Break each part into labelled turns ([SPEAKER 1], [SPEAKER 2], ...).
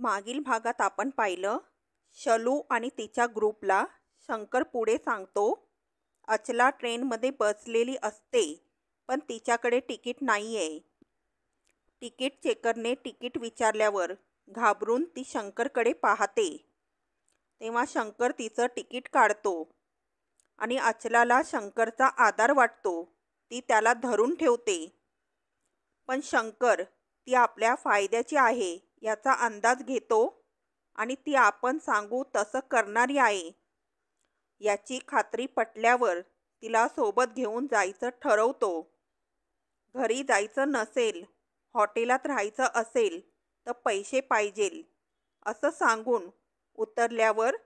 [SPEAKER 1] मागील भागात आपण पाहिलं, शलू आणि तिच्या ग्रुपला शंकर पुढे सांगतो, अचला ट्रेनमध्ये बसलेली असते पण तिच्याकडे तिकीट नाही आहे. तिकीट चेकरने तिकीट विचारल्यावर घाबरून ती शंकरकडे पाहते. तेव्हा शंकर तिचं तिकीट काढतो आणि अचलाला शंकरचा आधार वाटतो. ती त्याला धरून ठेवते. पण शंकर ती आपल्या फायद्याची आहे याचा अंदाज घेतो आणि ती आपण सांगू तसं करणारी आहे याची खात्री पटल्यावर तिला सोबत घेऊन जायचं ठरवतो. घरी जायचं नसेल, हॉटेलात राहायचं असेल तर पैसे पाहिजेल असं सांगून उतरल्यावर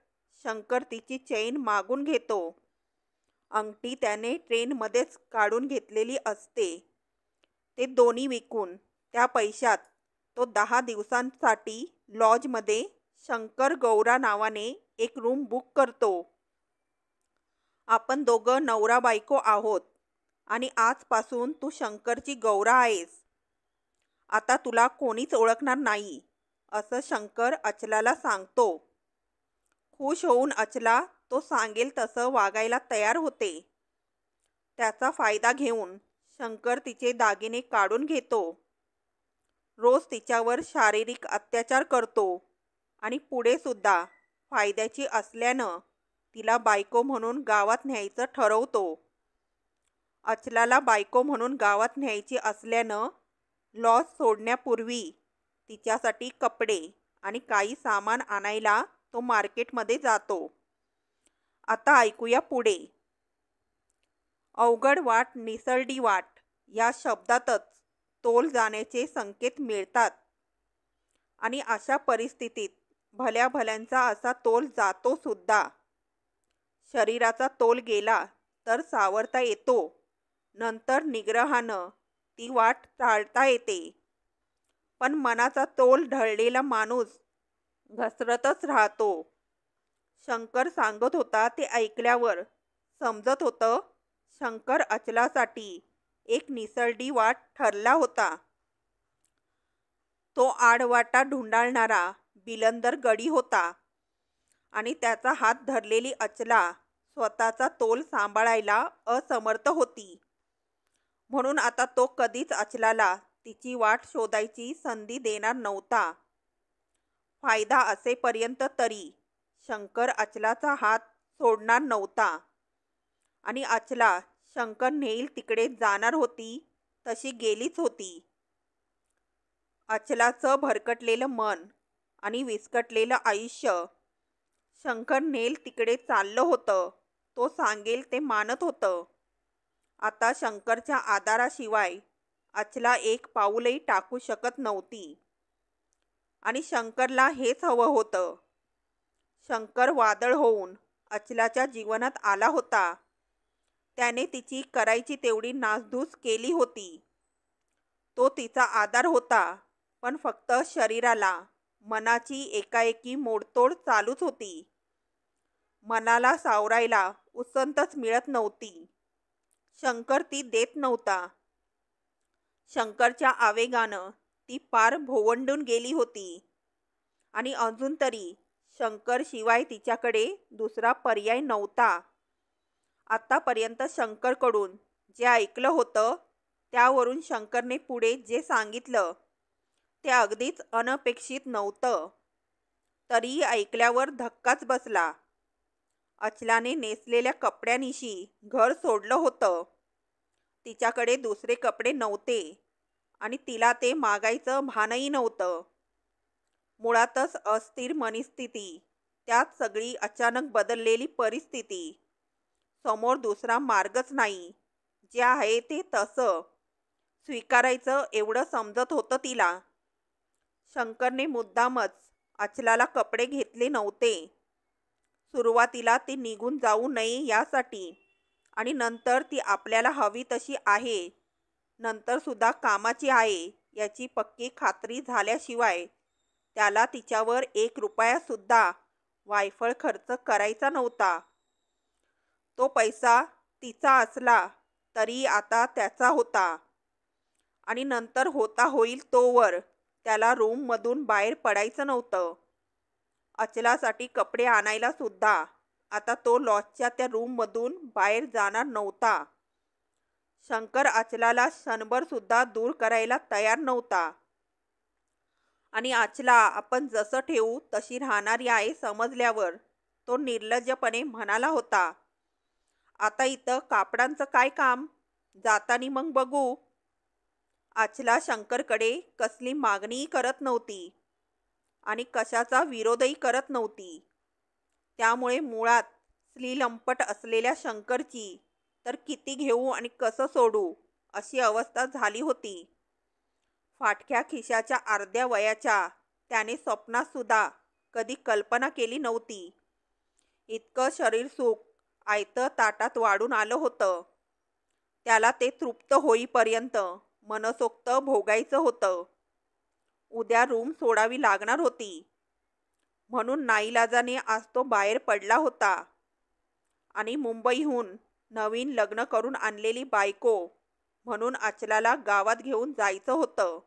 [SPEAKER 1] शंकर तिची चेन मागून घेतो. अंगठी त्याने ट्रेनमध्येच काढून घेतलेली असते. ते दोन्ही विकून त्या पैशात तो 10 दिवसांसाठी लॉजमध्ये शंकर गौरा नावाने एक रूम बुक करतो. आपण दोघं नवरा बायको आहोत आणि आजपासून तू शंकरची गौरा आहेस. आता तुला कोणीच ओळखणार नाही असं शंकर अचलाला सांगतो. खुश होऊन अचला तो सांगेल तसं वागायला तयार होते. त्याचा फायदा घेऊन शंकर तिचे दागिने काढून घेतो. रोज तिच्यावर शारीरिक अत्याचार करतो आणि पुढे सुद्धा फायद्याची असल्यानं तिला बायको म्हणून गावात न्यायचं ठरवतो. अचलाला बायको म्हणून गावात न्यायची असल्यानं लॉज सोडण्यापूर्वी तिच्यासाठी कपडे आणि काही सामान आणायला तो मार्केटमध्ये जातो. आता ऐकूया पुढे. अवघड वाट निसरडी वाट या शब्दातच तोल जाण्याचे संकेत मिळतात आणि अशा परिस्थितीत भल्या भल्यांचा असा तोल जातो सुद्धा. शरीराचा तोल गेला तर सावरता येतो, नंतर निग्रहानं ती वाट टाळता येते. पण मनाचा तोल ढळलेला माणूस घसरतच राहतो. शंकर सांगत होता ते ऐकल्यावर समजत होतं शंकर अचलासाठी एक निसरडी वाट ठरला होता. तो आडवाटा ढुंडाळणारा बिलंदर गडी होता आणि त्याचा हात धरलेली अचला स्वतःचा तोल सांभाळायला असमर्थ होती. म्हणून आता तो कधीच अचलाला तिची वाट शोधायची संधी देणार नव्हता. फायदा असेपर्यंत तरी शंकर अचलाचा हात सोडणार नव्हता आणि अचला शंकर नेईल तिकडे जाणार होती तशी गेलीच होती. अचलाचं भरकटलेलं मन आणि विस्कटलेलं आयुष्य शंकर नेल तिकडे चाललं होतं. तो सांगेल ते मानत होतं. आता शंकरच्या आधाराशिवाय अचला एक पाऊलही टाकू शकत नव्हती आणि शंकरला हेच हवं होतं. शंकर वादळ होऊन अचलाच्या जीवनात आला होता. त्याने तिची करायची तेवढी नासधूस केली होती. तो तिचा आधार होता, पण फक्त शरीराला. मनाची एकाएकी मोडतोड चालूच होती. मनाला सावरायला उसंतच मिळत नव्हती. शंकर ती देत नव्हता. शंकरच्या आवेगानं ती पार भोवंडून गेली होती आणि अजून तरी शंकर शिवाय तिच्याकडे दुसरा पर्याय नव्हता. आतापर्यंत शंकरकडून जे ऐकलं होतं त्यावरून शंकरने पुढे जे सांगितलं ते अगदीच अनपेक्षित नव्हतं. तरीही ऐकल्यावर धक्काच बसला. अचलाने नेसलेल्या कपड्यांनिशी घर सोडलं होतं. तिच्याकडे दुसरे कपडे नव्हते आणि तिला ते मागायचं भानही नव्हतं. मुळातच अस्थिर मनस्थिती, त्यात सगळी अचानक बदललेली परिस्थिती. समोर दुसरा मार्गच नाही. जे आहे ते तसं स्वीकारायचं एवढं समजत होतं तिला. शंकरने मुद्दामच अचलाला कपडे घेतले नव्हते. सुरुवातीला ती निघून जाऊ नये यासाठी आणि नंतर ती आपल्याला हवी तशी आहे, नंतर सुद्धा कामाची आहे याची पक्की खात्री झाल्याशिवाय त्याला तिच्यावर 1 रुपया सुद्धा वायफळ खर्च करायचा नव्हता. तो पैसा तिचा असला तरी आता त्याचा होता आणि नंतर होता होईल तोवर त्याला रूममधून बाहेर पडायचं नव्हतं. अचलासाठी कपडे आणायला सुद्धा आता तो लॉजच्या त्या रूममधून बाहेर जाणार नव्हता. शंकर अचलाला क्षणभर सुद्धा दूर करायला तयार नव्हता. आणि अचला आपण जसं ठेवू तशी राहणारी आहे समजल्यावर तो निर्लज्जपणे म्हणाला होता, आता इथं कापडांचं काय काम? जातानी मग बघू. अचला शंकरकडे कसली मागणीही करत नव्हती आणि कशाचा विरोधही करत नव्हती. त्यामुळे मुळात स्त्रीलंपट असलेल्या शंकरची तर किती घेऊ आणि कसं सोडू अशी अवस्था झाली होती. फाटक्या खिशाच्या अर्ध्या वयाच्या त्याने स्वप्नात सुद्धा कधी कल्पना केली नव्हती. इतकं शरीर सुख आयतं ताटात वाढून आलं होतं. त्याला ते तृप्त होईपर्यंत मनसोक्त भोगायचं होतं. उद्या रूम सोडावी लागणार होती. म्हणून नाईलाजाने आज तो बाहेर पडला होता. आणि मुंबईहून नवीन लग्न करून आणलेली बायको म्हणून अचलाला गावात घेऊन जायचं होतं.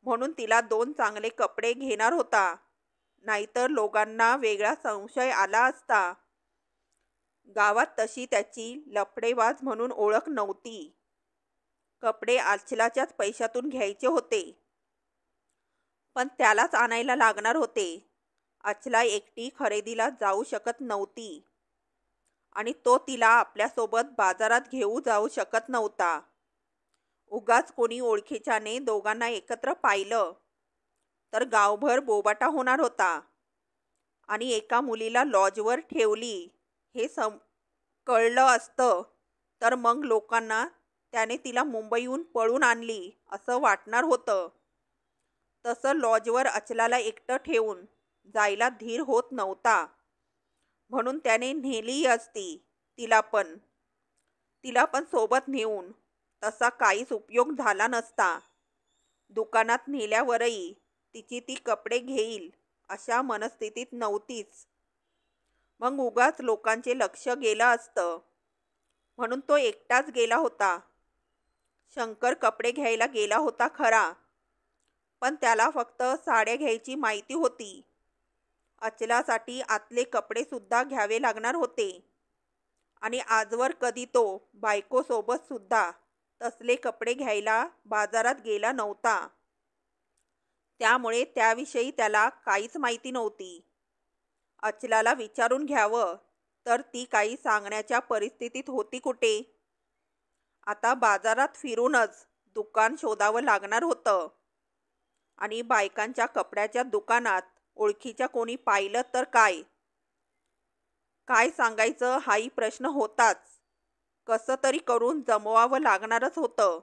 [SPEAKER 1] म्हणून तिला 2 चांगले कपडे घेणार होता. नाहीतर लोकांना वेगळा संशय आला असता. गावात तशी त्याची लफडेबाज म्हणून ओळख नव्हती. कपडे अचलाच्याच पैशातून घ्यायचे होते. पण त्यालाच आणायला लागणार होते. अचला एकटी खरेदीला जाऊ शकत नव्हती. आणि तो तिला आपल्यासोबत बाजारात घेऊ जाऊ शकत नव्हता. उगाच कोणी ओळखीच्याने दोघांना एकत्र पाहिलं तर गावभर बोबाटा होणार होता. आणि एका मुलीला लॉजवर ठेवली हे कळलं असतं तर मग लोकांना त्याने तिला मुंबईहून पळून आणली असं वाटणार होतं. तसं लॉजवर अचलाला एकटं ठेवून जायला धीर होत नव्हता. म्हणून त्याने नेलीही असती तिला पण सोबत नेऊन तसा काहीच उपयोग झाला नसता. दुकानात नेल्यावरही तिची ती कपडे घेईल अशा मनस्थितीत नव्हतीच. मग उगाच लोकांचे लक्ष गेलं असतं. म्हणून तो एकटाच गेला होता. शंकर कपडे घ्यायला गेला होता खरा, पण त्याला फक्त साड्या घ्यायची माहिती होती. अचलासाठी आतले कपडे सुद्धा घ्यावे लागणार होते. आणि आजवर कधी तो बायकोसोबत सुद्धा तसले कपडे घ्यायला बाजारात गेला नव्हता. त्यामुळे त्याविषयी त्याला काहीच माहिती नव्हती. अचलाला विचारून घ्यावं तर ती काही सांगण्याच्या परिस्थितीत होती कुठे. आता बाजारात फिरूनच दुकान शोधावं लागणार होतं. आणि बायकांच्या कपड्याच्या दुकानात ओळखीच्या कोणी पाहिलं तर काय सांगायचं हाही प्रश्न होताच. कसं तरी करून जमवावं लागणारच होतं.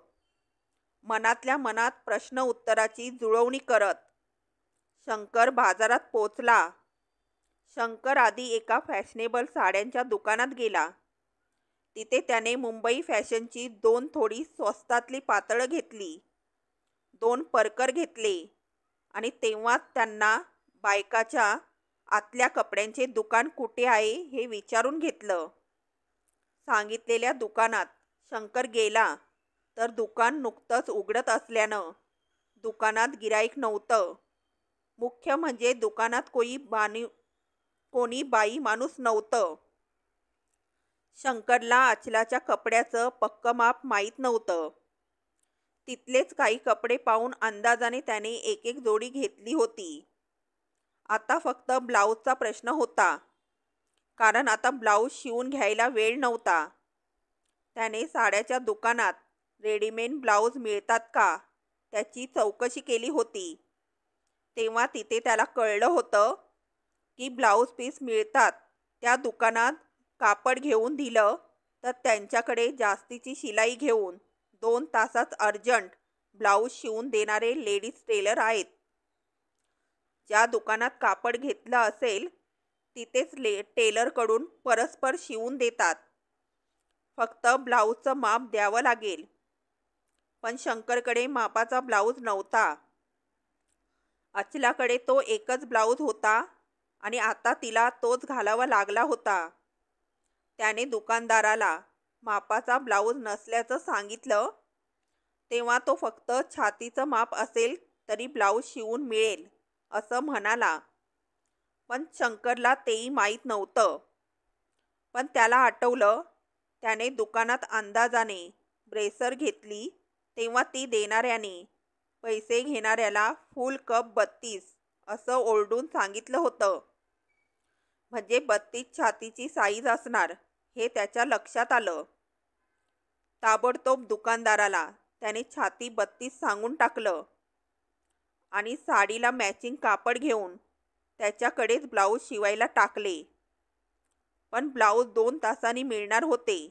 [SPEAKER 1] मनातल्या मनात प्रश्न उत्तराची जुळवणी करत शंकर बाजारात पोचला. शंकर आधी एका फॅशनेबल साड्यांच्या दुकानात गेला. तिथे त्याने मुंबई फॅशनची 2 थोडी स्वस्तातली पातळं घेतली. 2 परकर घेतले. आणि तेव्हाच त्यांना बायकाच्या आतल्या कपड्यांचे दुकान कुठे आहे हे विचारून घेतलं. सांगितलेल्या दुकानात शंकर गेला तर दुकान नुकतंच उघडत असल्यानं दुकानात गिराईक नव्हतं. मुख्य म्हणजे दुकानात कोणी बाई माणूस नव्हतं. शंकरला अचलाच्या कपड्याचं पक्कं माप माहीत नव्हतं. तिथलेच काही कपडे पाहून अंदाजाने त्याने एक जोडी घेतली होती. आता फक्त ब्लाऊजचा प्रश्न होता, कारण आता ब्लाऊज शिवून घ्यायला वेळ नव्हता. त्याने साड्याच्या दुकानात रेडीमेड ब्लाऊज मिळतात का त्याची चौकशी केली होती. तेव्हा तिथे त्याला कळलं होतं की ब्लाऊज पीस मिळतात त्या दुकानात कापड घेऊन दिलं तर त्यांच्याकडे जास्तीची शिलाई घेऊन 2 तासात अर्जंट ब्लाऊज शिवून देणारे लेडीज टेलर आहेत. ज्या दुकानात कापड घेतलं असेल तिथेच टेलरकडून परस्पर शिवून देतात. फक्त ब्लाऊजचं माप द्यावं लागेल. पण शंकरकडे मापाचा ब्लाऊज नव्हता. अचलाकडे तो एकच ब्लाऊज होता आणि आता तिला तोच घालावा लागला होता. त्याने दुकानदाराला मापाचा ब्लाऊज नसल्याचं सांगितलं तेव्हा तो फक्त छातीचं माप असेल तरी ब्लाऊज शिवून मिळेल असं म्हणाला. पण शंकरला तेही माहीत नव्हतं. पण त्याला आठवलं, त्याने दुकानात अंदाजाने ब्रेसर घेतली तेव्हा ती देणाऱ्याने पैसे घेणाऱ्याला फुल कप 32 असं ओरडून सांगितलं होतं. म्हणजे 32 छातीची साईज असणार हे त्याच्या लक्षात आलं. ताबडतोब दुकानदाराला त्याने छाती 32 सांगून टाकलं आणि साडीला मॅचिंग कापड घेऊन त्याच्याकडेच ब्लाऊज शिवायला टाकले. पण ब्लाऊज 2 तासांनी मिळणार होते.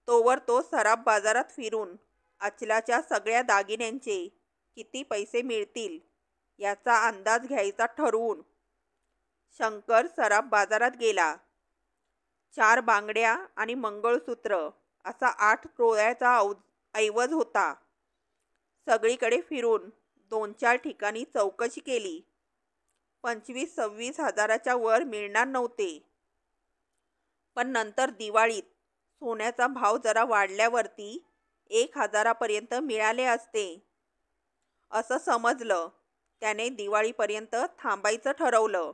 [SPEAKER 1] तोवर तो सराफ बाजारात फिरून अचलाच्या सगळ्या दागिन्यांचे किती पैसे मिळतील याचा अंदाज घ्यायचा ठरवून शंकर सराफ बाजारात गेला. 4 बांगड्या आणि मंगळसूत्र असा 8 तोळ्याचा ऐवज होता. सगळीकडे फिरून 2-4 ठिकाणी चौकशी केली. 25-26 हजाराच्या वर मिळणार नव्हते. पण नंतर दिवाळीत सोन्याचा भाव जरा वाढल्यावरती 1,000पर्यंत मिळाले असते असं समजलं. त्याने दिवाळीपर्यंत थांबायचं ठरवलं.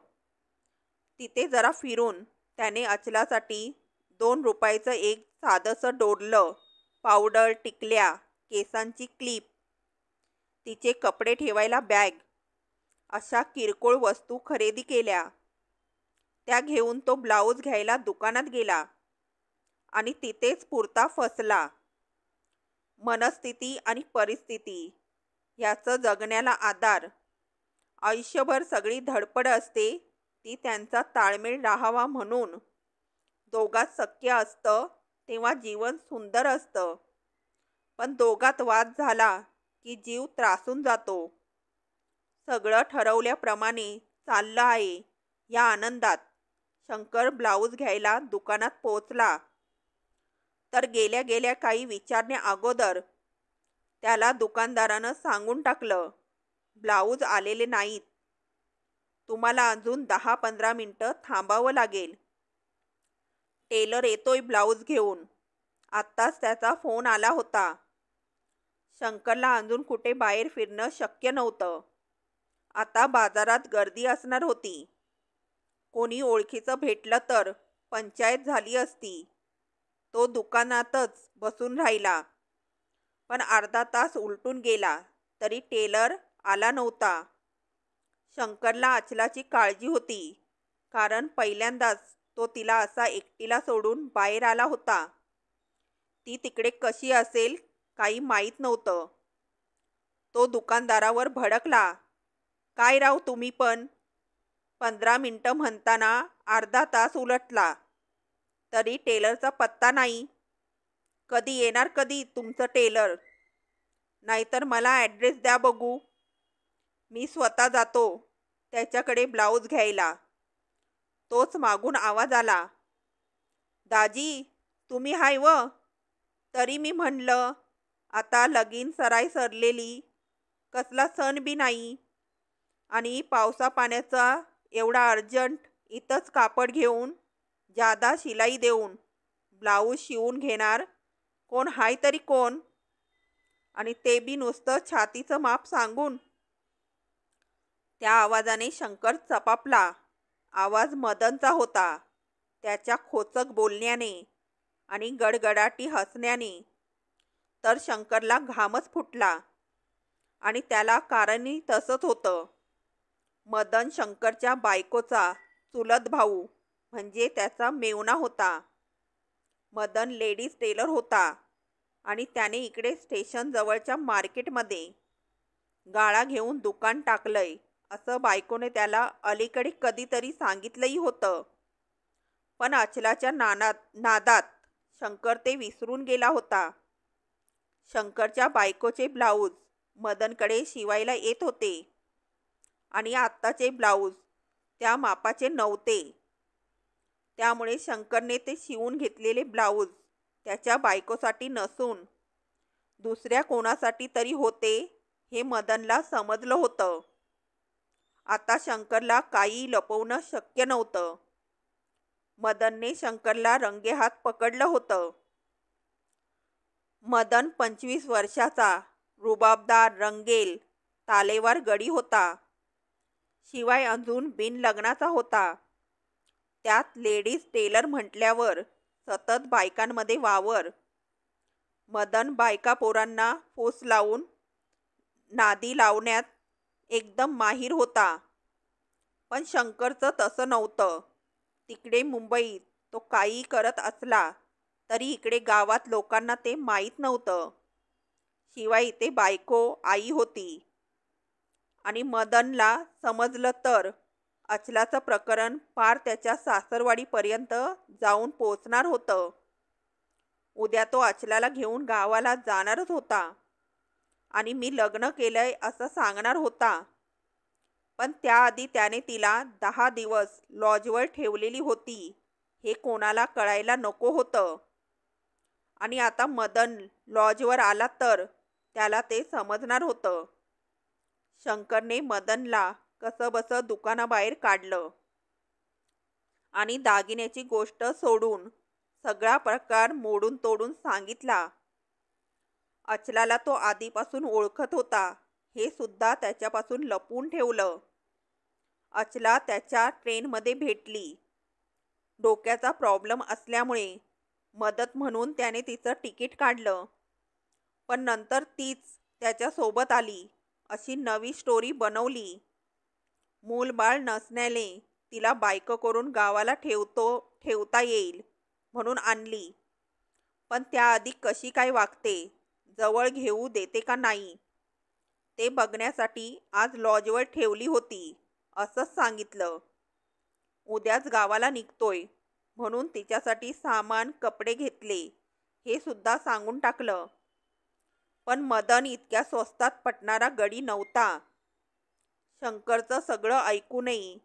[SPEAKER 1] तिथे जरा फिरून त्याने अचलासाठी 2 रुपयाचं एक साधंसं डोरलं, पावडर, टिकल्या, केसांची क्लिप, तिचे कपडे ठेवायला बॅग अशा किरकोळ वस्तू खरेदी केल्या. त्या घेऊन तो ब्लाऊज घ्यायला दुकानात गेला आणि तिथेच पुरता फसला. मनस्थिती आणि परिस्थिती याचं जगण्याला आधार. आयुष्यभर सगळी धडपड असते ती त्यांचा ताळमेळ राहावा म्हणून. दोघात शक्य असतं तेव्हा जीवन सुंदर असतं. पण दोघात वाद झाला की जीव त्रासून जातो. सगळं ठरवल्याप्रमाणे चाललं आहे या आनंदात शंकर ब्लाऊज घ्यायला दुकानात पोहोचला. तर गेल्या गेल्या काही विचारण्या अगोदर त्याला दुकानदारानं सांगून टाकलं, ब्लाऊज आलेले नाहीत. तुम्हाला अजून 10-15 मिनटं थांबावं लागेल. टेलर येतोय ब्लाऊज घेऊन. आत्ताच त्याचा फोन आला होता. शंकरला अजून कुठे बाहेर फिरणं शक्य नव्हतं. आता बाजारात गर्दी असणार होती. कोणी ओळखीचं भेटलं तर पंचायत झाली असती. तो दुकानातच बसून राहिला. पण अर्धा तास उलटून गेला तरी टेलर आला नव्हता. शंकरला अचलाची काळजी होती, कारण पहिल्यांदाच तो तिला असा एकटीला सोडून बाहेर आला होता. ती तिकडे कशी असेल काही माहीत नव्हतं. तो दुकानदारावर भडकला, काय राव तुम्ही पण? 15 मिनटं म्हणताना अर्धा तास उलटला तरी टेलरचा पत्ता नाही. कधी येणार कधी तुमचं टेलर? नाहीतर मला ॲड्रेस द्या बघू. मी स्वतः जातो त्याच्याकडे ब्लाऊज घ्यायला. तोच मागून आवाज आला, दाजी तुम्ही हाय व? तरी मी म्हणलं, आता लगीन सराई सरलेली, कसला सण बी नाही आणि पावसा पाण्याचा एवढा अर्जंट इथंच कापड घेऊन जादा शिलाई देऊन ब्लाऊज शिवून घेणार कोण हाय तरी कोण? आणि ते बी नुसतं छातीचं माप सांगून. त्या आवाजाने शंकर चपापला. आवाज मदनचा होता. त्याच्या खोचक बोलण्याने आणि गडगडाटी हसण्याने तर शंकरला घामच फुटला. आणि त्याला कारणही तसंच होतं. मदन शंकरच्या बायकोचा चुलत भाऊ म्हणजे त्याचा मेवणा होता. मदन लेडीज टेलर होता आणि त्याने इकडे स्टेशन जवळच्या मार्केटमध्ये गाळा घेऊन दुकान टाकलंय असं बायकोने त्याला अलीकडे कधीतरी सांगितलंही होतं. पण अचलाच्या नादात शंकर ते विसरून गेला होता. शंकरच्या बायकोचे ब्लाऊज मदनकडे शिवायला येत होते आणि आत्ताचे ब्लाऊज त्या मापाचे नव्हते. त्यामुळे शंकरने ते शिवून घेतलेले ब्लाऊज त्याच्या बायकोसाठी नसून दुसऱ्या कोणासाठी तरी होते हे मदनला समजलं होतं. आता शंकरला काही लपवणं शक्य नव्हतं. मदनने शंकरला रंगेहात पकडलं होतं. मदन 25 वर्षाचा, रुबाबदार, रंगेल तालेवार गडी होता. शिवाय अजून बिनलग्नाचा होता. त्यात लेडीज टेलर म्हटल्यावर सतत बायकांमध्ये वावर. मदन बायका पोरांना फूस लावून नादी लावण्यात एकदम माहीर होता. पण शंकरचं तसं नव्हतं. तिकडे मुंबईत तो काही करत असला तरी इकडे गावात लोकांना ते माहीत नव्हतं. शिवाय इथे बायको आई होती. आणि मदनला समजलं तर अचलाचं प्रकरण पार त्याच्या सासरवाडीपर्यंत जाऊन पोचणार होतं. उद्या तो अचलाला घेऊन गावाला जाणारच होता आणि मी लग्न केलंय असं सांगणार होता. पण त्याआधी त्याने तिला 10 दिवस लॉजवर ठेवलेली होती हे कोणाला कळायला नको होतं. आणि आता मदन लॉजवर आला तर त्याला ते समजणार होतं. शंकरने मदनला कसंबसं दुकानाबाहेर काढलं आणि दागिन्याची गोष्ट सोडून सगळा प्रकार मोडून तोडून सांगितला. अचलाला तो आधीपासून ओळखत होता हे सुद्धा त्याच्यापासून लपवून ठेवलं. अचला त्याच्या ट्रेनमध्ये भेटली. डोक्याचा प्रॉब्लेम असल्यामुळे मदत म्हणून त्याने तिचं तिकीट काढलं. पण नंतर तीच त्याच्यासोबत आली अशी नवी स्टोरी बनवली. मूलबाळ नसण्याने तिला बायको करून गावाला ठेवता येईल म्हणून आणली. पण त्याआधी कशी काय वागते, जवळ घेऊ देते का नाही ते बघण्यासाठी आज लॉजवर ठेवली होती असंच सांगितलं. उद्याच गावाला निघतोय म्हणून तिच्यासाठी सामान कपडे घेतले हे सुद्धा सांगून टाकलं. पण मदन इतक्या स्वस्तात पटणारा गडी नव्हता. शंकरचं सगळं ऐकूनही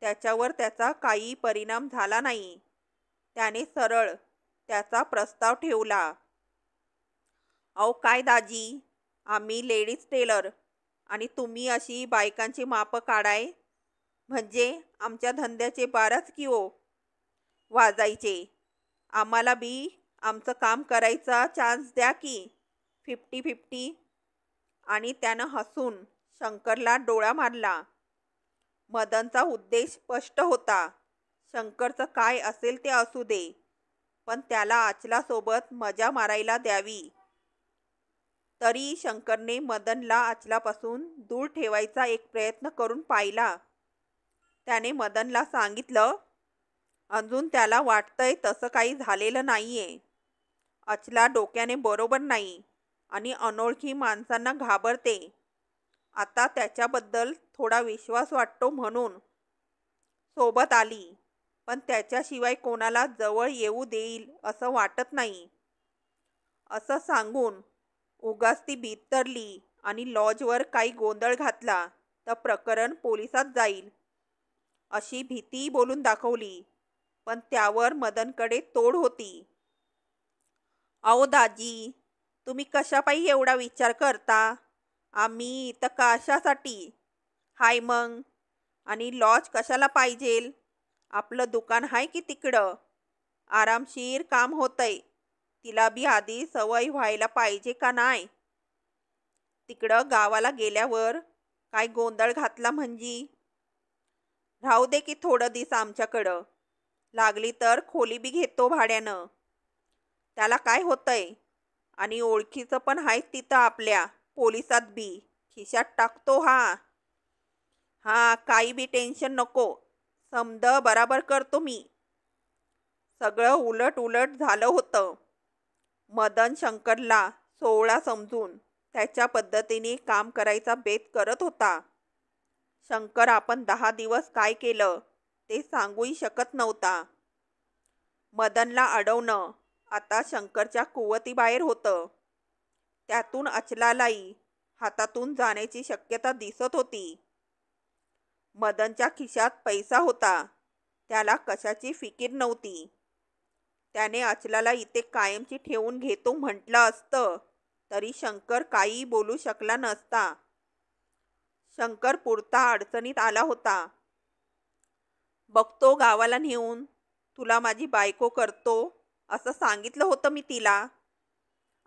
[SPEAKER 1] त्याच्यावर त्याचा काही परिणाम झाला नाही. त्याने सरळ त्याचा प्रस्ताव ठेवला. अहो काय दाजी, आम्ही लेडीज टेलर आणि तुम्ही अशी बायकांची मापं काढाय म्हणजे आमच्या धंद्याचे बाराच की हो वाजायचे. आम्हाला बी आमचं काम करायचा चान्स द्या की 50-50. आणि त्यानं हसून शंकरला डोळा मारला. मदनचा उद्देश स्पष्ट होता. शंकरचं काय असेल ते असू दे, पण त्याला अचलासोबत मजा मारायला द्यावी. तरी शंकरने मदनला अचलापासून दूर ठेवायचा एक प्रयत्न करून पाहिला. त्याने मदनला सांगितलं, अजून त्याला वाटतंय तसं काही झालेलं नाहीये. अचला डोक्याने बरोबर नाही आणि अनोळखी माणसांना घाबरते. आता त्याच्याबद्दल थोडा विश्वास वाटतो म्हणून सोबत आली. पण त्याच्याशिवाय कोणाला जवळ येऊ देईल असं वाटत नाही. असं सांगून उगाच ती बिथरली आणि लॉजवर काही गोंधळ घातला तर प्रकरण पोलिसात जाईल अशी भीती बोलून दाखवली. पण त्यावर मदनकडे तोड होती. अहो दाजी, तुम्ही कशापायी एवढा विचार करता? आम्ही इथं कशासाठी हाय मग? आणि लॉज कशाला पाहिजेल? आपलं दुकान आहे की तिकडं. आरामशीर काम होतंय. तिला बी आधी सवय व्हायला पाहिजे का नाही? तिकडं गावाला गेल्यावर काय गोंधळ घातला म्हणजे? राहू दे की थोडं दिस आमच्याकडं. लागली तर खोली बी घेतो भाड्यानं. त्याला काय होतंय? आणि ओळखीचं पण आहे तिथं आपल्या पोलिसात बी. खिशात टाकतो हा. काही बी टेन्शन नको. समद बराबर करतो मी. सगळं उलट उलट झालं होतं. मदन शंकरला सोवळा समजून त्याच्या पद्धतीने काम करायचा बेत करत होता. शंकर आपण 10 दिवस काय केलं ते सांगूही शकत नव्हता. मदनला अडवणं आता शंकरच्या कुवतीबाहेर होतं. त्यातून अचलालाही हातातून जाण्याची शक्यता दिसत होती. मदनच्या खिशात पैसा होता. त्याला कशाची फिकीर नव्हती. त्याने अचलाला इथे कायमची ठेवून घेतो म्हटलं असतं तरी शंकर काही बोलू शकला नसता. शंकर पुरता अडचणीत आला होता. बघतो गावाला नेऊन तुला माझी बायको करतो असं सांगितलं होतं मी तिला.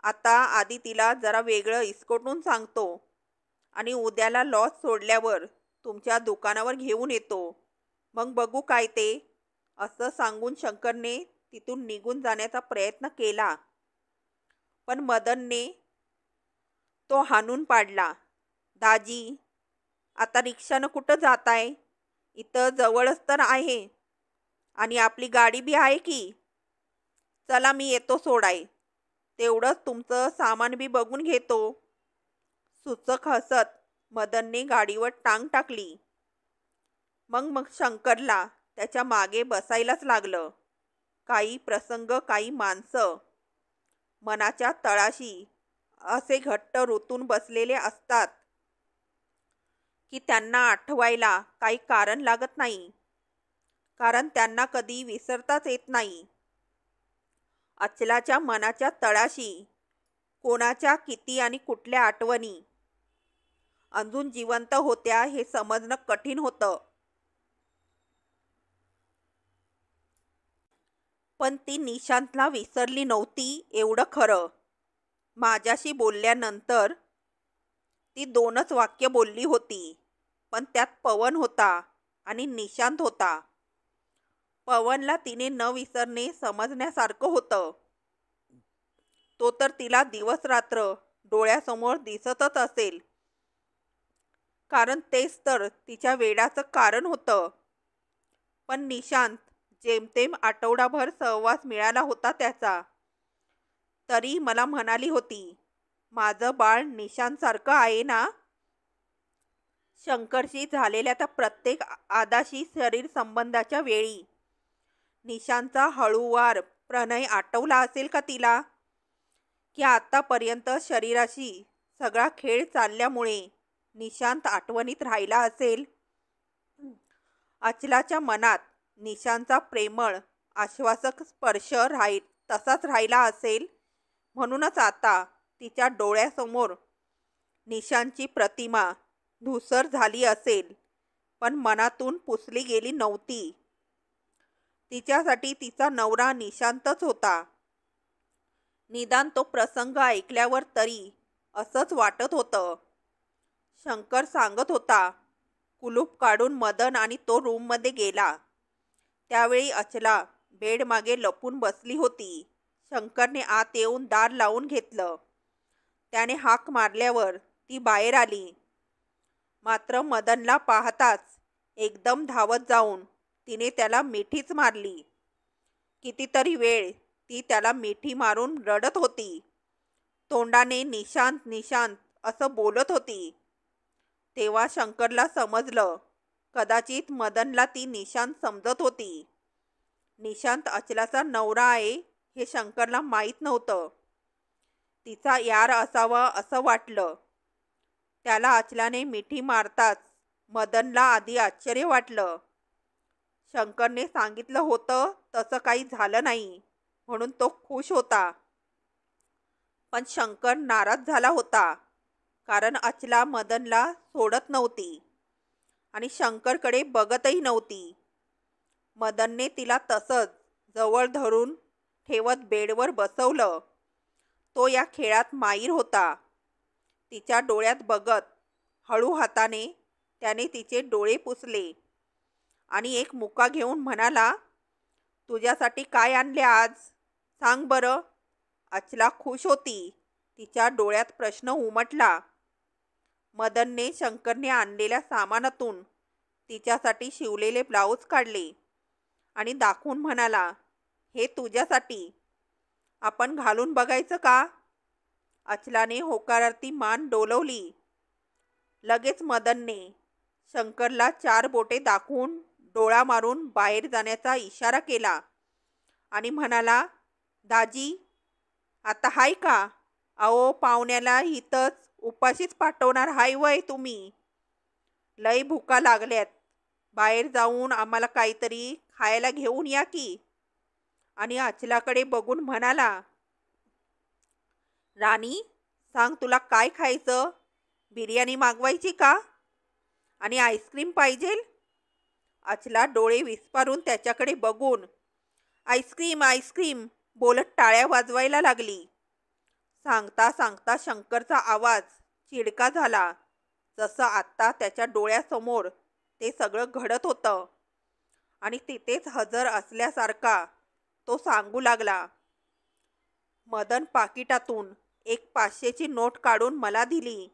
[SPEAKER 1] आता आधी तिला जरा वेगळं इस्कोटून सांगतो आणि उद्याला लॉस सोडल्यावर तुमच्या दुकानावर घेऊन येतो, मग बघू काय ते. असं सांगून शंकरने तिथून निघून जाण्याचा प्रयत्न केला, पण मदनने तो हाणून पाडला. दाजी, आता रिक्षानं कुठं जाताय? इथं जवळच तर आहे आणि आपली गाडी बी आहे की. चला मी येतो सोडाय, तेवढंच तुमचं सामान बी बघून घेतो. सूचक हसत मदनने गाडीवर टांग टाकली. मग शंकरला त्याच्या मागे बसायलाच लागलं. काही प्रसंग, काही माणसं मनाच्या तळाशी असे घट्ट रुतून बसलेले असतात की त्यांना आठवायला काही कारण लागत नाही, कारण त्यांना कधी विसरताच येत नाही. अचलाच्या मनाच्या तळाशी कोणाच्या किती आणि कुठल्या आठवणी अजून जिवंत होत्या हे समजणं कठीण होतं. पण ती निशांतला विसरली नव्हती एवढं खरं. माझ्याशी बोलल्यानंतर ती 2च वाक्य बोलली होती, पण त्यात पवन होता आणि निशांत होता. पवनला तिने न विसरणे समजण्यासारखं होतं. तो तर तिला दिवस रात्र डोळ्यासमोर दिसतच असेल, कारण तेच तर तिच्या वेडाचं कारण होतं. पण निशांत, जेमतेम आठवडाभर सहवास मिळाला होता त्याचा, तरी मला म्हणाली होती, माझं बाळ निशांतसारखं आहे ना. शंकरशी झालेल्या त्या प्रत्येक आदाशी शरीर संबंधाच्या वेळी निशांतचा हळूवार प्रणय आठवला असेल का तिला, की आतापर्यंत शरीराशी सगळा खेळ चालल्यामुळे निशांत आठवणीत राहिला असेल. अचलाच्या मनात निशांतचा प्रेमळ आश्वासक स्पर्श तसाच राहिला असेल, म्हणूनच आता तिच्या डोळ्यासमोर निशांतची प्रतिमा धूसर झाली असेल, पण मनातून पुसली गेली नव्हती. तिच्यासाठी तिचा नवरा निशांतच होता. निदान तो प्रसंग ऐकल्यावर तरी असंच वाटत होतं. शंकर सांगत होता. कुलूप काढून मदन आणि तो रूममध्ये गेला. त्यावेळी अचला बेडमागे लपून बसली होती. शंकरने आत येऊन दार लावून घेतलं. त्याने हाक मारल्यावर ती बाहेर आली. मात्र मदनला पाहताच एकदम धावत जाऊन तिने त्याला मिठीच मारली. कितीतरी वेळ ती त्याला मिठी मारून रडत होती. तोंडाने निशांत निशांत असं बोलत होती. तेव्हा शंकरला समजलं, कदाचित मदनला ती निशांत समजत होती. निशांत अचलाचा नवरा आहे हे शंकरला माहीत नव्हतं. तिचा यार असावा असं वाटलं. त्याला अचलाने मिठी मारताच मदनला आधी आश्चर्य वाटलं. शंकरने सांगितलं होतं तसं काही झालं नाही म्हणून तो खुश होता. पण शंकर नाराज झाला होता, कारण अचला मदनला सोडत नव्हती आणि शंकरकडे बघतही नव्हती. मदनने तिला तसंच जवळ धरून ठेवत बेडवर बसवलं. तो या खेळात माहीर होता. तिच्या डोळ्यात बघत हळू हाताने त्याने तिचे डोळे पुसले आणि एक मुका घेऊन म्हणाला, तुझ्यासाठी काय आणले आज, सांग बरं. अचला खुश होती. तिच्या डोळ्यात प्रश्न उमटला. मदनने शंकरने आणलेल्या सामानातून तिच्यासाठी शिवलेले ब्लाऊज काढले आणि दाखवून म्हणाला, हे तुझ्यासाठी, आपण घालून बघायचं का. अचलाने होकारार्थी मान डोलवली. लगेच मदनने शंकरला 4 बोटे दाखवून डोळा मारून बाहेर जाण्याचा इशारा केला आणि म्हणाला, दाजी आता हाय का. अहो, पाहुण्याला इथंच उपाशीच पाठवणार हाय वय तुम्ही. लय भुका लागल्यात, बाहेर जाऊन आम्हाला काहीतरी खायला घेऊन या की. आणि अचलाकडे बघून म्हणाला, राणी सांग तुला काय खायचं. बिर्याणी मागवायची का आणि आईस्क्रीम पाहिजे. अचला डोळे विस्पारून त्याच्याकडे बघून आईस्क्रीम आईस्क्रीम बोलत टाळ्या वाजवायला लागली. सांगता सांगता शंकरचा आवाज चिडका झाला. जसं आत्ता त्याच्या डोळ्यासमोर ते सगळं घडत होतं आणि तिथेच हजर असल्यासारखा तो सांगू लागला. मदन पाकिटातून एक 500ची नोट काढून मला दिली.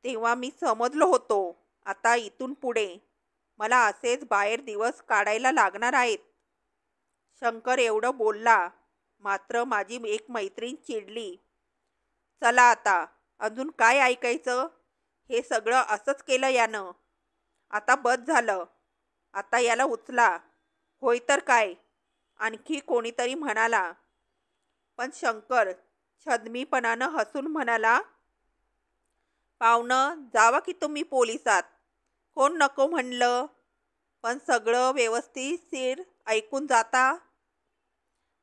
[SPEAKER 1] तेव्हा मी समजलो होतो, आता इथून पुढे मला असेच बाहेर दिवस काढायला लागणार आहेत. शंकर एवढं बोलला, मात्र माझी एक मैत्रीण चिडली. चला आता, अजून काय ऐकायचं? हे सगळं असंच केलं यानं. आता बस झालं. आता याला उचला. होय तर काय, आणखी कोणीतरी म्हणाला. पण शंकर छद्मीपणानं हसून म्हणाला, पाहुणं, जावा की तुम्ही पोलिसात. कोण नको म्हणलं? पण सगळं व्यवस्थितशीर ऐकून जाता.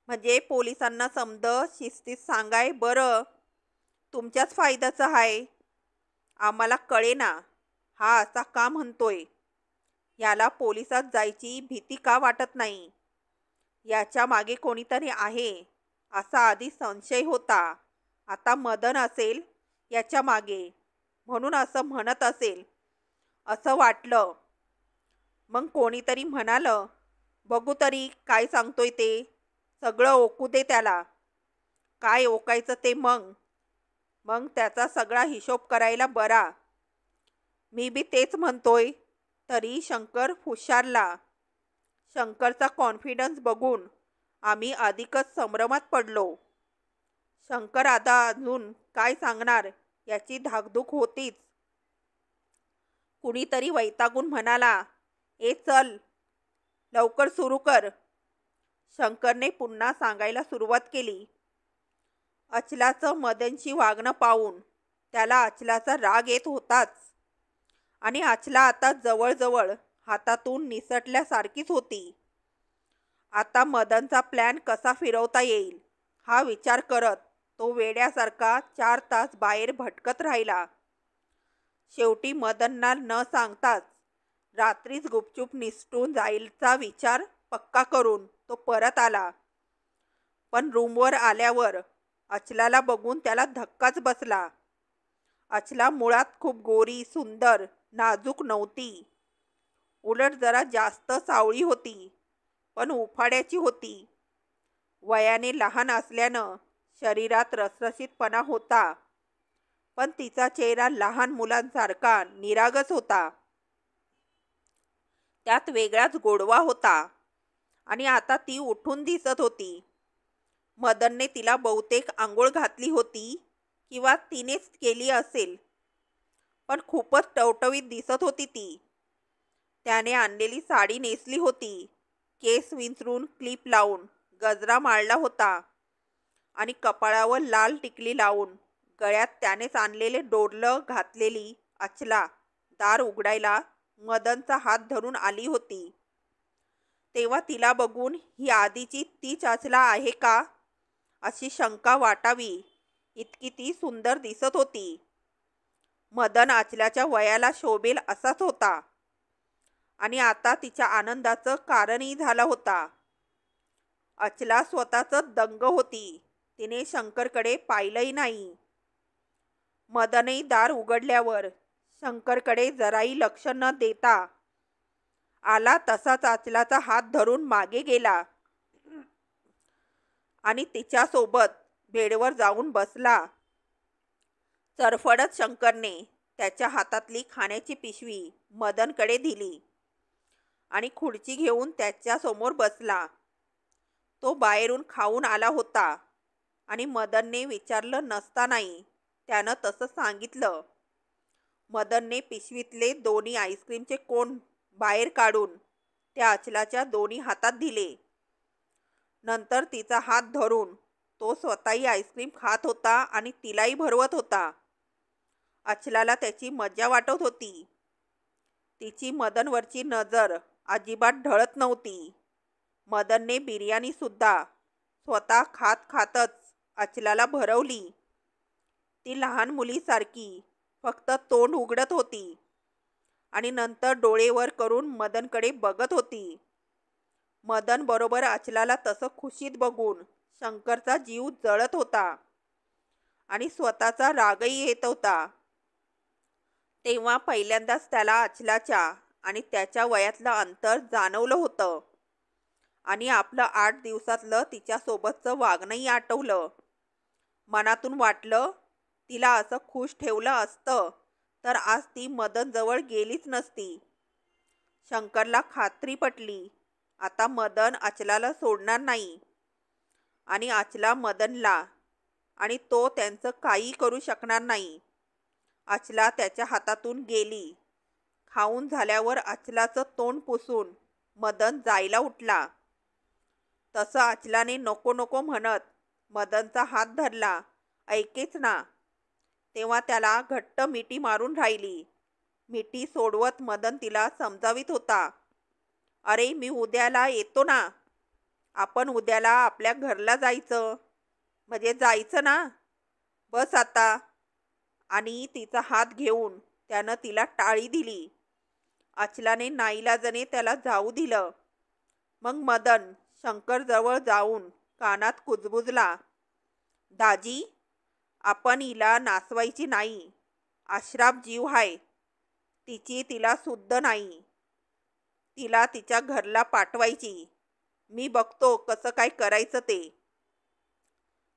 [SPEAKER 1] म्हणजे पोलिसांना समज शिस्तीत सांगाय बरं. तुमच्याच फायद्याचं आहे. आम्हाला कळेना हा असा का म्हणतोय. याला पोलिसात जायची भीती का वाटत नाही? याच्या मागे कोणीतरी आहे असा आधी संशय होता. आता मदन असेल याच्या मागे, म्हणून असं म्हणत असेल असं वाटलं. मग कोणीतरी म्हणालं, बघू तरी काय सांगतोय ते. सगळं ओकू दे त्याला. काय ओकायचं ते मग मग त्याचा सगळा हिशोब करायला बरा. मी बी तेच म्हणतोय. तरी शंकर हुशारला. शंकरचा कॉन्फिडन्स बघून आम्ही अधिकच संभ्रमात पडलो. शंकर आता अजून काय सांगणार याची धाकधूक होतीच. कुणीतरी वैतागून म्हणाला, ए चल, लवकर सुरू कर. शंकरने पुन्हा सांगायला सुरुवात केली. अचलाचं मदनशी वागणं पाहून त्याला अचलाचा राग येत होताच. आणि अचला आता जवळजवळ हातातून निसटल्यासारखीच होती. आता मदनचा प्लॅन कसा फिरवता येईल हा विचार करत तो वेड्यासारखा 4 तास बाहेर भटकत राहिला. शेवटी मदनला न सांगताच रात्रीच गुपचूप निसटून जायचा विचार पक्का करून तो परत आला. पण रूमवर आल्यावर अचलाला बघून त्याला धक्काच बसला. अचला मुळात खूप गोरी, सुंदर, नाजूक नव्हती. उलट जरा जास्त सावळी होती, पण उफाड्याची होती. वयाने लहान असल्यानं शरीरात रसरशीतपणा होता, पण तिचा चेहरा लहान मुलांसारखा निरागस होता. त्यात वेगळाच गोडवा होता. आणि आता ती उठून दिसत होती. मदनने तिला बहुतेक आंघोळ घातली होती किंवा तिनेच केली असेल, पण खूपच टवटवीत दिसत होती ती. त्याने आणलेली साडी नेसली होती. केस विंचरून क्लिप लावून गजरा माळला होता आणि कपाळावर लाल टिकली लावून गळ्यात त्यानेच आणलेले डोरलं घातलेली अचला दार उघडायला मदनचा हात धरून आली होती. तेव्हा तिला बघून ही आधीची तीच अचला आहे का अशी शंका वाटावी इतकी ती सुंदर दिसत होती. मदन अचलाच्या वयाला शोभेल असाच होता आणि आता तिच्या आनंदाचं कारणही झाला होता. अचला स्वतःच दंग होती. तिने शंकरकडे पाहिलंही नाही. मदनही दार उघडल्यावर शंकरकडे जराही लक्ष न देता आला तसाच अचलाचा हात धरून मागे गेला आणि तिच्यासोबत बेडवर जाऊन बसला. चरफडत शंकरने त्याच्या हातातली खाण्याची पिशवी मदनकडे दिली आणि खुर्ची घेऊन त्याच्यासमोर बसला. तो बाहेरून खाऊन आला होता आणि मदनने विचारलं नसतानाही त्यानं तसं सांगितलं. मदनने पिशवीतले दोन्ही आईस्क्रीमचे कोन बाहेर काढून त्या अचलाच्या दोन्ही हातात दिले. नंतर तिचा हात धरून तो स्वतःही आईस्क्रीम खात होता आणि तिलाही भरवत होता. अचलाला त्याची मज्जा वाटत होती. तिची मदनवरची नजर अजिबात ढळत नव्हती. मदनने बिर्याणीसुद्धा स्वतः खात खातच अचलाला भरवली. ती लहान मुलीसारखी फक्त तोंड उघडत होती आणि नंतर डोळे वर करून मदनकडे बघत होती. मदन बरोबर अचलाला तसं खुशीत बघून शंकरचा जीव जळत होता आणि स्वतःचा रागही येत होता. तेव्हा पहिल्यांदाच त्याला अचलाच्या आणि त्याच्या वयातलं अंतर जाणवलं होतं आणि आपलं 8 दिवसातलं तिच्यासोबतचं वागणंही आठवलं. मनातून वाटलं, तिला असं खुश ठेवलं असतं तर आज ती मदनजवळ गेलीच नसती. शंकरला खात्री पटली, आता मदन अचलाला सोडणार नाही आणि अचला मदनला, आणि तो त्यांचं काही करू शकणार नाही. अचला त्याच्या हातातून गेली. खाऊन झाल्यावर अचलाचं तोंड पुसून मदन जायला उठला. तसं अचलाने नको नको म्हणत मदनचा हात धरला. ऐकेच ना. तेव्हा त्याला घट्ट मिठी मारून राहिली. मिठी सोडवत मदन तिला समजावित होता. अरे मी उद्याला येतो ना. आपण उद्याला आपल्या घरला जायचं. म्हणजे जायचं ना. बस आता. आणि तिचा हात घेऊन त्यानं तिला टाळी दिली. अचलाने नाईलाजाने त्याला जाऊ दिलं. मग मदन शंकरजवळ जाऊन कानात कुजबुजला. दाजी, आपण हिला नासवायची नाही. अश्राप जीव हाय. तिची तिला सुद्ध नाही. तिला तिच्या घरला पाठवायची. मी बघतो कसं काय करायचं ते.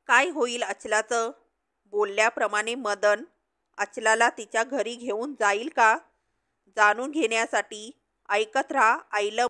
[SPEAKER 1] काय होईल अचलाचं? बोलल्याप्रमाणे मदन अचलाला तिच्या घरी घेऊन जाईल का? जाणून घेण्यासाठी ऐकत राहा आय लव्ह